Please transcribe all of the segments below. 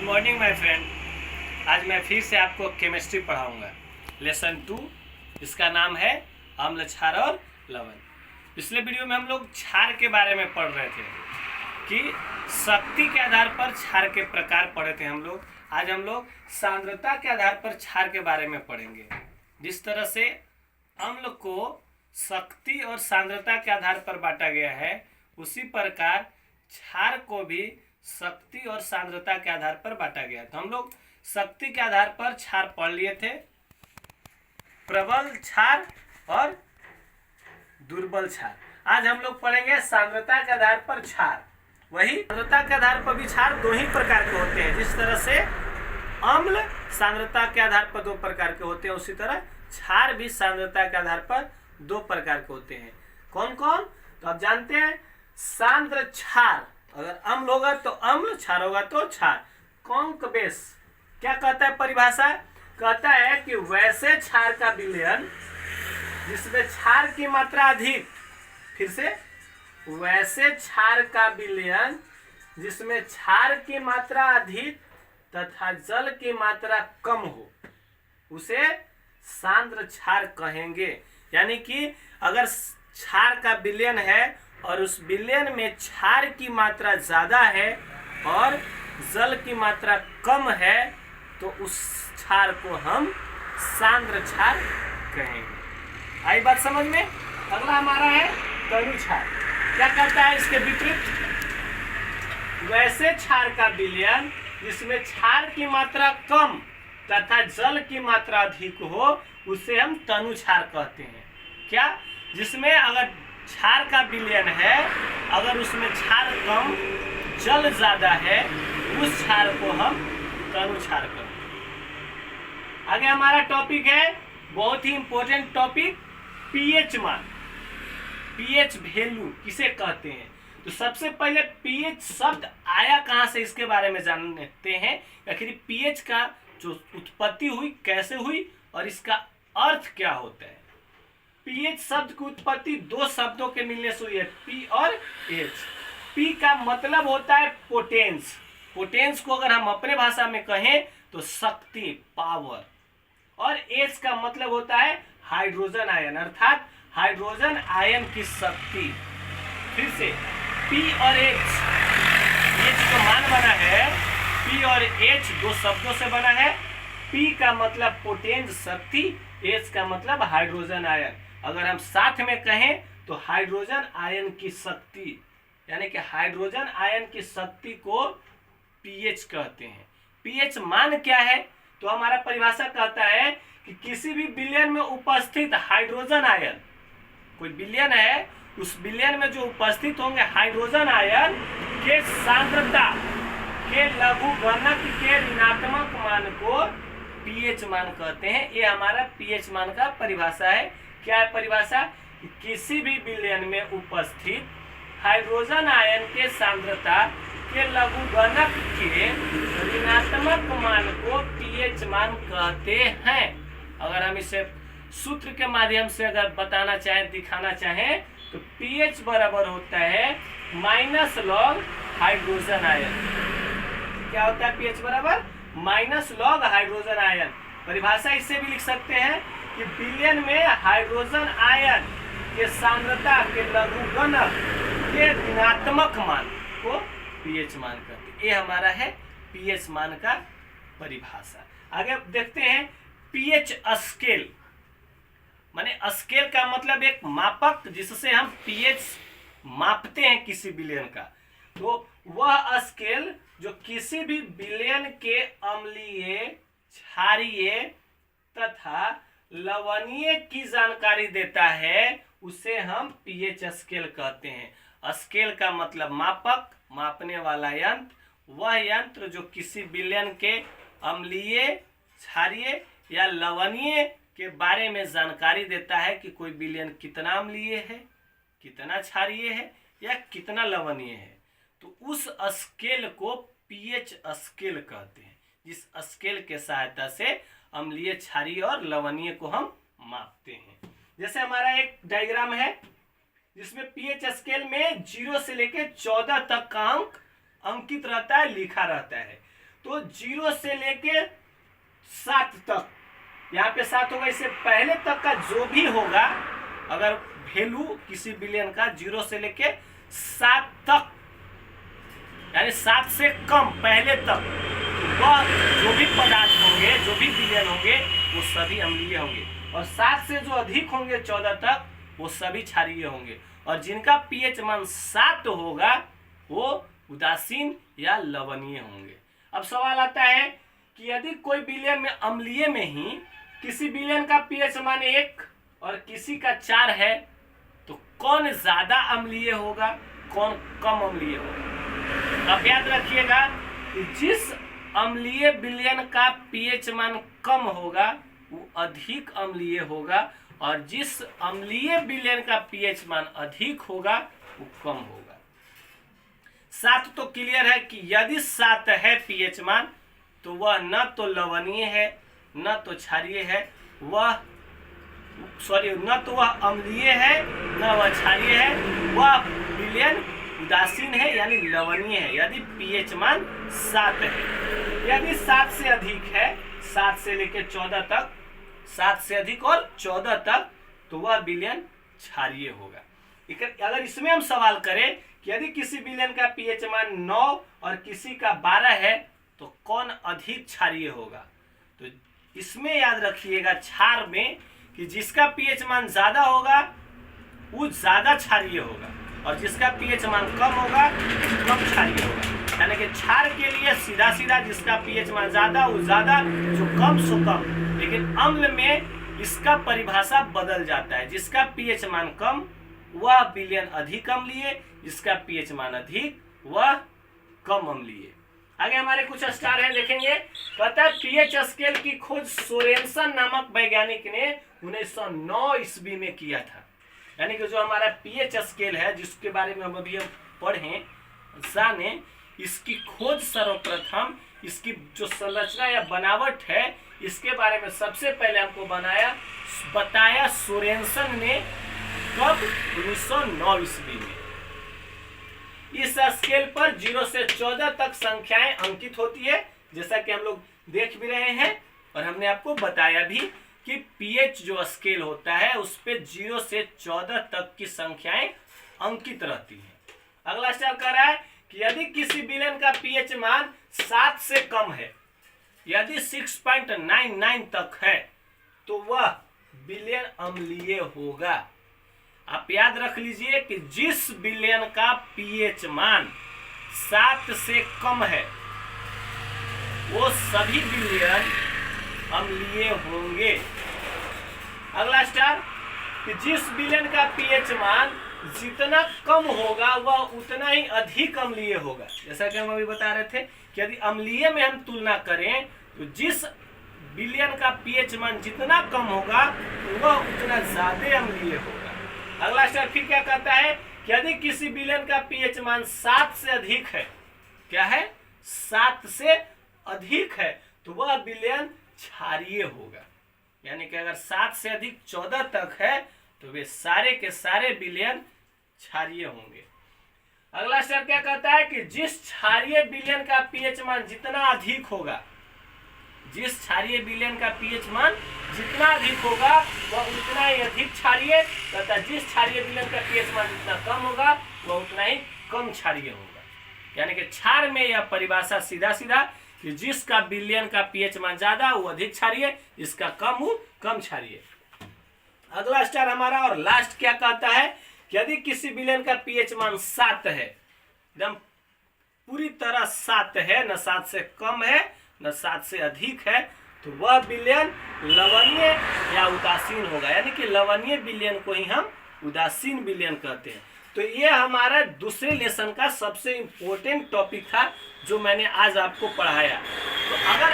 Morning my friend. आज मैं फिर से आपको केमिस्ट्री पढ़ाऊंगा। लेसन 2, इसका नाम है अम्ल, क्षार और लवण। पिछले वीडियो में हम लोग क्षार के बारे में पढ़ रहे थे कि शक्ति के आधार पर क्षार के प्रकार पढ़े थे हम लोग। आज हम लोग सांद्रता के आधार पर क्षार के बारे में पढ़ेंगे। जिस तरह से अम्ल को शक्ति और सांद्रता के आधार पर बांटा गया है, उसी प्रकार क्षार को भी शक्ति और सांद्रता के आधार पर बांटा गया। तो हम लोग शक्ति के आधार पर क्षार पढ़ लिए थे, प्रबल क्षार और दुर्बल क्षार। आज हम लोग पढ़ेंगे सांद्रता के आधार पर क्षार। वही सांद्रता के आधार पर भी क्षार दो ही प्रकार के होते हैं। जिस तरह से अम्ल सांद्रता के आधार पर दो प्रकार के होते हैं, उसी तरह क्षार भी सांद्रता के आधार पर दो प्रकार के होते हैं। कौन कौन? तो आप जानते हैं, सांद्र क्षार, अगर अम्ल होगा तो अम्ल, क्षार होगा तो क्षार। कौन बेस क्या कहता है? परिभाषा कहता है कि वैसे क्षार का विलयन जिसमें क्षार की मात्रा अधिक, फिर से वैसे क्षार का विलयन जिसमें क्षार की मात्रा अधिक तथा जल की मात्रा कम हो, उसे सांद्र क्षार कहेंगे। यानी कि अगर क्षार का विलयन है और उस विलयन में क्षार की मात्रा ज्यादा है और जल की मात्रा कम है, तो उस क्षार को हम सांद्र क्षार कहेंगे। आई बात समझ में? अगला हमारा है तनु क्षार। क्या कहता है इसके विपरीत? वैसे क्षार का विलयन जिसमें क्षार की मात्रा कम तथा जल की मात्रा अधिक हो, उसे हम तनु क्षार कहते हैं। क्या? जिसमें अगर क्षार का विलयन है, अगर उसमें क्षार कम जल ज्यादा है, उस क्षार को हम तनु क्षार कहते हैं। आगे हमारा टॉपिक है बहुत ही इंपॉर्टेंट टॉपिक, पीएच मान। पीएच वैल्यू किसे कहते हैं? तो सबसे पहले पीएच शब्द आया कहां से, इसके बारे में जानते हैं। आखिर पीएच का जो उत्पत्ति हुई, कैसे हुई और इसका अर्थ क्या होता है। पीएच शब्द की उत्पत्ति दो शब्दों के मिलने से हुई है, पी और एच। पी का मतलब होता है पोटेंस। पोटेंस को अगर हम अपने भाषा में कहें तो शक्ति, पावर। और एच का मतलब होता है हाइड्रोजन आयन, अर्थात हाइड्रोजन आयन की शक्ति। फिर से पी और एच का मान बना है, पी और एच दो शब्दों से बना है। पी का मतलब पोटेंस, शक्ति, एच का मतलब हाइड्रोजन आयन। अगर हम साथ में कहें तो हाइड्रोजन आयन की शक्ति, यानी कि हाइड्रोजन आयन की शक्ति को पीएच कहते हैं। पीएच मान क्या है? तो हमारा परिभाषा कहता है कि किसी भी विलयन में उपस्थित हाइड्रोजन आयन, कोई विलयन है, उस विलयन में जो उपस्थित होंगे हाइड्रोजन आयन के सांद्रता के लघुगणक के ऋणात्मक मान को पीएच मान कहते हैं। ये हमारा पीएच मान का परिभाषा है। क्या है परिभाषा? किसी भी विलयन में उपस्थित हाइड्रोजन आयन के सांद्रता के लघुगणक के ऋणात्मक मान को पीएच मान कहते हैं। अगर हम इसे सूत्र के माध्यम से अगर बताना चाहें, दिखाना चाहें, तो पीएच बराबर होता है माइनस लॉग हाइड्रोजन आयन। क्या होता है पीएच बराबर? Minus log hydrogen ion. परिभाषा इससे भी लिख सकते हैं कि विलयन में हाइड्रोजन आयन के सांद्रता के लघुगणक के ऋणात्मक मान को पीएच मान कहते हैं। ये हमारा है पीएच मान का परिभाषा। आगे देखते हैं पीएच स्केल। माने स्केल का मतलब एक मापक जिससे हम पीएच मापते हैं किसी विलयन का। तो वह स्केल जो किसी भी विलयन के अम्लीय, क्षारीय तथा लवणीय की जानकारी देता है, उसे हम पीएच स्केल कहते हैं। स्केल का मतलब मापक, मापने वाला यंत्र। वह यंत्र जो किसी विलयन के अम्लीय, क्षारीय या लवणीय के बारे में जानकारी देता है कि कोई विलयन कितना अम्लीय है, कितना क्षारीय है या कितना लवणीय है। तो उस स्केल को पीएच स्केल कहते हैं, जिस स्केल के सहायता से अम्लीय, क्षारीय और लवणीय को हम मापते हैं। जैसे हमारा एक डायग्राम है जिसमें पीएच स्केल में 0 से लेकर 14 तक का अंक अंकित रहता है, लिखा रहता है। तो 0 से लेके 7 तक, यहाँ पे 7 होगा, इससे पहले तक का जो भी होगा, अगर वैल्यू किसी बिलियन का 0 से लेके 7 तक, यानी 7 से कम पहले तक, तो वह जो भी पदार्थ होंगे, जो भी बिलियन होंगे, वो सभी अम्लीय होंगे। और 7 से जो अधिक होंगे 14 तक, वो सभी क्षारीय होंगे। और जिनका पीएच मान 7 होगा वो उदासीन या लवणीय होंगे। अब सवाल आता है कि यदि कोई बिलियन में अम्लीय में ही किसी बिलियन का पीएच मान 1 और किसी का 4 है, तो कौन ज्यादा अम्लीय होगा, कौन कम अम्लीय होगा? अब याद रखिएगा कि जिस अम्लीय बिलियन का पीएच मान कम होगा वो अधिक अम्लीय होगा, और जिस अम्लीय बिलियन का पीएच मान अधिक होगा वो कम होगा। 7 तो क्लियर है कि यदि 7 है पीएच मान, तो वह न तो लवणीय है, न तो क्षारीय है, न तो वह अम्लीय है, न वह क्षारीय है, वह बिलियन उदासीन है यानी लवणीय है, यदि पीएच मान 7 है। यदि 7 से अधिक है, 7 से लेकर 14 तक, 7 से अधिक और 14 तक, तो वह बिलियन क्षारीय होगा। अगर इसमें हम सवाल करें कि यदि किसी बिलियन का पीएच मान 9 और किसी का 12 है, तो कौन अधिक क्षारीय होगा? तो इसमें याद रखिएगा क्षार में कि जिसका पीएच मान ज्यादा होगा वो ज्यादा क्षारीय होगा, और जिसका पीएच मान कम होगा वो कम क्षारीय होगा। यानी कि क्षार के लिए सीधा सीधा जिसका पीएच मान ज्यादा वो ज्यादा, जो कम सो कम। लेकिन अम्ल में इसका परिभाषा बदल जाता है, जिसका पीएच मान कम वह बिलियन अधिक अम्लीय, जिसका पीएच मान अधिक वह कम अम्लीय। आगे हमारे कुछ स्टार हैं, देखेंगे। कहता है पीएच स्केल की खोज सोरेनसन नामक वैज्ञानिक ने 1909 ईस्वी में किया था। यानी कि जो हमारा पीएच स्केल है, जिसके बारे में हम अभी पढ़े, जाने, इसकी खोज सर्वप्रथम, इसकी जो संरचना या बनावट है, इसके बारे में सबसे पहले हमको बताया सोरेनसन ने। कब? 1909 ईस्वी में। इस स्केल पर 0 से 14 तक संख्याएं अंकित होती है, जैसा कि हम लोग देख भी रहे हैं, और हमने आपको बताया भी कि पीएच जो स्केल होता है उस पे 0 से 14 तक की संख्याएं अंकित रहती हैं। अगला स्टेप कह रहा है कि यदि किसी बिलियन का पीएच मान 7 से कम है, यदि 6.99 तक है, तो वह बिलियन अम्लीय होगा। आप याद रख लीजिए कि जिस बिलियन का पीएच मान 7 से कम है वो सभी बिलियन अम्लीय होंगे। अगला स्टार कि जिस बिलियन का पीएच मान जितना कम होगा वह उतना ही अधिक अम्लीय होगा। जैसा कि हम अभी बता रहे थे कि यदि अम्लीय में हम तुलना करें तो जिस बिलियन का पीएच मान जितना कम होगा वह उतना ज्यादा अम्लीय होगा। अगला स्टेप फिर क्या कहता है कि यदि किसी बिलियन का पीएच मान 7 से अधिक है, क्या है? 7 से अधिक है, तो वह बिलियन क्षारीय होगा। यानी कि अगर 7 से अधिक 14 तक है तो वे सारे के सारे बिलियन क्षारीय होंगे। अगला स्टेप क्या कहता है कि जिस क्षारीय बिलियन का पीएच मान जितना अधिक होगा, जिस क्षारीय बिलियन का पीएच मान जितना अधिक होगा वह उतना ही अधिक क्षारीय, तथा जिस क्षारीय बिलियन का पीएच मान जितना कम होगा वह उतना ही कम क्षारीय होगा। यानी कि क्षार में यह परिभाषा सीधा सीधा कि जिसका बिलियन का पीएच मान ज्यादा वो अधिक क्षारीय, जिसका कम वो कम क्षारीय। अगला स्टार हमारा और लास्ट क्या कहता है कि यदि किसी बिलियन का पीएच मान 7 है, एकदम पूरी तरह 7 है, न 7 से कम है न 7 से अधिक है, तो वह बिलियन लवणीय या उदासीन होगा। यानी कि लवणीय बिलियन को ही हम उदासीन बिलियन कहते हैं। तो ये हमारा दूसरे लेसन का सबसे इम्पोर्टेंट टॉपिक था जो मैंने आज आपको पढ़ाया। तो अगर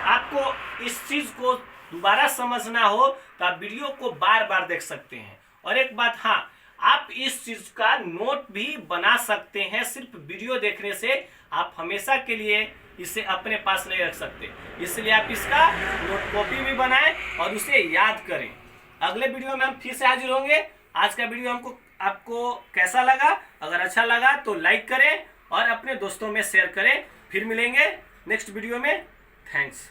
आपको इस चीज को दोबारा समझना हो तो आप वीडियो को बार बार देख सकते हैं। और एक बात, हाँ, आप इस चीज का नोट भी बना सकते हैं। सिर्फ वीडियो देखने से आप हमेशा के लिए इसे अपने पास नहीं रख सकते, इसलिए आप इसका नोट कॉपी भी बनाएं और उसे याद करें। अगले वीडियो में हम फिर से हाजिर होंगे। आज का वीडियो आपको कैसा लगा? अगर अच्छा लगा तो लाइक करें और अपने दोस्तों में शेयर करें। फिर मिलेंगे। नेक्स्ट वीडियो में। थैंक्स।